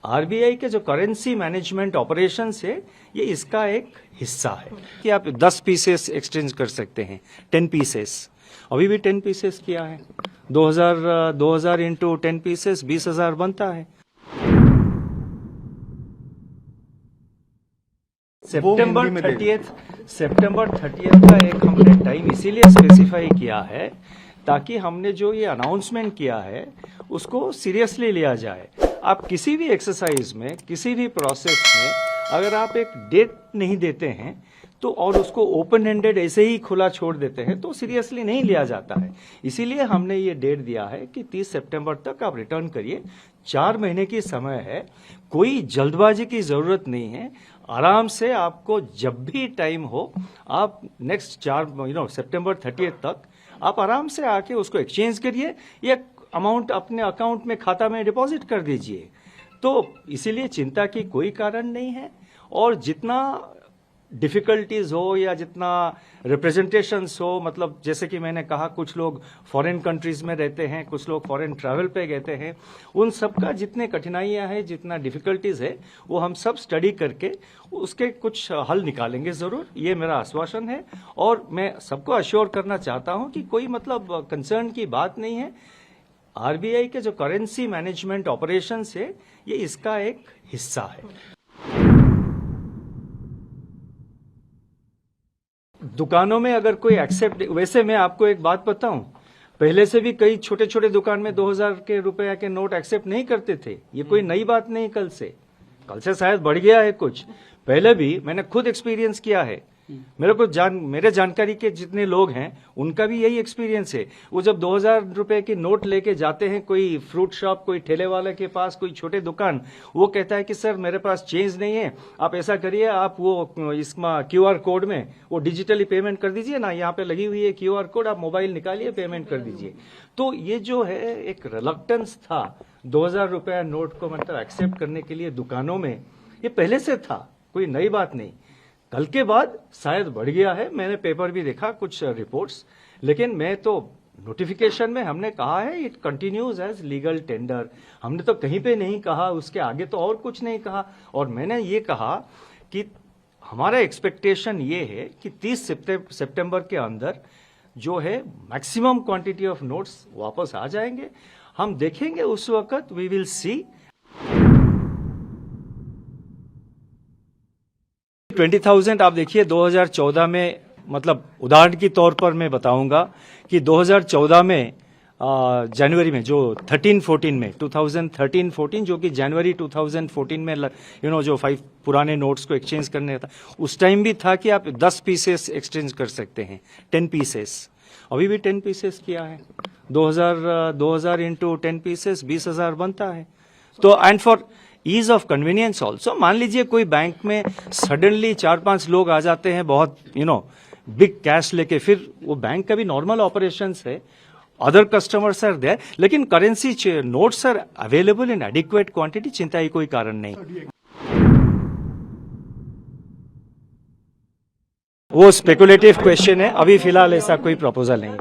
RBI के जो currency management operations है ये इसका एक हिस्सा है कि आप 10 पीसेस एक्सचेंज कर सकते हैं, 10 पीसेस। अभी भी 10 पीसेस किया है, 2000 इंटू 10 पीसेस 20,000 बनता है। सितंबर 30th का एक हमने टाइम इसीलिए स्पेसिफाई किया है ताकि हमने जो ये अनाउंसमेंट किया है उसको सीरियसली लिया जाए। आप किसी भी एक्सरसाइज में, किसी भी प्रोसेस में अगर आप एक डेट नहीं देते हैं तो और उसको ओपन एंडेड ऐसे ही खुला छोड़ देते हैं तो सीरियसली नहीं लिया जाता है। इसीलिए हमने ये डेट दिया है कि 30 सितंबर तक आप रिटर्न करिए। 4 महीने की समय है, कोई जल्दबाजी की जरूरत नहीं है। आराम से आपको जब भी टाइम हो आप नेक्स्ट सितंबर 30 तक आप आराम से आके उसको एक्सचेंज करिए या अमाउंट अपने अकाउंट में, खाता में डिपॉजिट कर दीजिए। तो इसीलिए चिंता की कोई कारण नहीं है। और जितना डिफिकल्टीज हो या जितना रिप्रेजेंटेशंस हो, मतलब जैसे कि मैंने कहा कुछ लोग फॉरेन कंट्रीज में रहते हैं, कुछ लोग फॉरेन ट्रैवल पे गए हैं, उन सबका जितने कठिनाइयां हैं, जितना डिफिकल्टीज है वो हम सब स्टडी करके उसके कुछ हल निकालेंगे जरूर, ये मेरा आश्वासन है। और मैं सबको अश्योर करना चाहता हूं कि कोई मतलब कंसर्न की बात नहीं है। आरबीआई के जो करेंसी मैनेजमेंट ऑपरेशंस है ये इसका एक हिस्सा है। दुकानों में अगर कोई एक्सेप्ट, वैसे मैं आपको एक बात बताऊं, पहले से भी कई छोटे छोटे दुकान में 2000 के रुपया के नोट एक्सेप्ट नहीं करते थे। ये कोई नई बात नहीं, कल से शायद बढ़ गया है कुछ। पहले भी मैंने खुद एक्सपीरियंस किया है। मेरे जानकारी के जितने लोग हैं उनका भी यही एक्सपीरियंस है। वो जब 2000 रुपए की नोट लेके जाते हैं कोई फ्रूट शॉप, कोई ठेले वाले के पास, कोई छोटे दुकान, वो कहता है कि सर मेरे पास चेंज नहीं है, आप ऐसा करिए, आप वो इसमें QR कोड में वो डिजिटली पेमेंट कर दीजिए ना, यहाँ पे लगी हुई है QR कोड, आप मोबाइल निकालिए, पेमेंट कर दीजिए। तो ये जो है एक रिलक्टेंस था 2000 रुपया नोट को मतलब एक्सेप्ट करने के लिए दुकानों में, ये पहले से था, कोई नई बात नहीं। कल के बाद शायद बढ़ गया है, मैंने पेपर भी देखा कुछ रिपोर्ट्स, लेकिन मैं तो नोटिफिकेशन में हमने कहा है it continues as legal tender. हमने तो कहीं पे नहीं कहा, उसके आगे तो और कुछ नहीं कहा। और मैंने ये कहा कि हमारा एक्सपेक्टेशन ये है कि 30 सितंबर के अंदर जो है मैक्सिमम क्वांटिटी ऑफ नोट्स वापस आ जाएंगे। हम देखेंगे उस वक्त, वी विल सी। 20,000 आप देखिए 2014 में, मतलब उदाहरण के तौर पर मैं बताऊंगा कि 2014 में जनवरी में जो 13-14 में 2013-14 जो कि जनवरी 2014 में जो 5 पुराने नोट्स को एक्सचेंज करने था, उस टाइम भी था कि आप 10 पीसेस एक्सचेंज कर सकते हैं, 10 पीसेस। अभी भी 10 पीसेस किया है, 2000 इंटू 10 पीसेस 20,000 बनता है। तो and for ease of convenience also, मान लीजिए कोई बैंक में सडनली 4-5 लोग आ जाते हैं बहुत बिग कैश लेके, फिर वो बैंक का भी नॉर्मल ऑपरेशंस है, अदर कस्टमर्स आर देयर, लेकिन currency notes are available in adequate quantity, चिंता की कोई कारण नहीं। वो स्पेकुलेटिव क्वेश्चन है, अभी फिलहाल ऐसा कोई प्रपोजल नहीं।